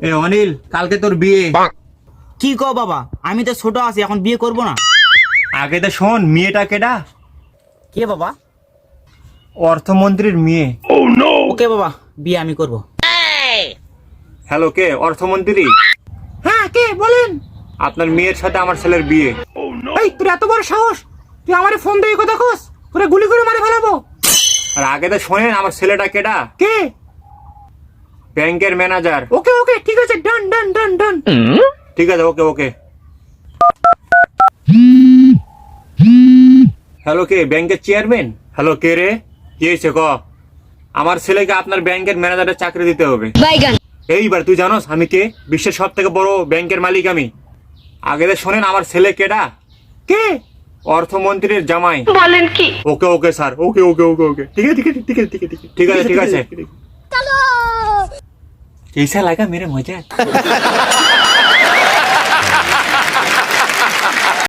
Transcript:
এ অনিল, কালকে তোর বিয়ে। কি কো বাবা, আমি তো ছোট আছি, এখন বিয়ে করব না। আগে তো শোন, মেয়েটা কেডা? কে বাবা? অর্থমন্ত্রীর মেয়ে। ওকে বাবা, বিয়ে আমি করব। হ্যালো, কে? অর্থমন্ত্রী? হ্যাঁ, কে বলেন? আপনার মেয়ের সাথে আমার ছেলের বিয়ে। এই তোর এত বড় সাহস, তুই আমারে ফোন দিয়ে কথা কস? তোরে গুলি করে মারে ফেলাবো। আর আগে তো শোনেন, আমার ছেলেটা কেডা? কে? ব্যাংকের ম্যানেজার। ওকে ওকে, ঠিক আছে, ডান ডান ডান ডান। ঠিক আছে, ওকে ওকে। হ্যালো, কে? ব্যাংকের চেয়ারম্যান? হ্যালো, কে রে? কি হয়েছে ক? আমার ছেলেকে আপনার ব্যাংকের ম্যানেজারের চাকরি দিতে হবে। এইবার তুই জানোস আমি কে? বিশ্বের সব থেকে বড় ব্যাংকের মালিক আমি। আগে তো শোনেন, আমার ছেলে কেডা? কে? অর্থমন্ত্রীর জামাই। বলেন কি? ওকে ওকে স্যার, ওকে ওকে ওকে ওকে। ঠিক আছে ঠিক আছে ঠিক আছে ঠিক আছে ঠিক আছে ঠিক আছে। ऐसा लगा मेरे मजा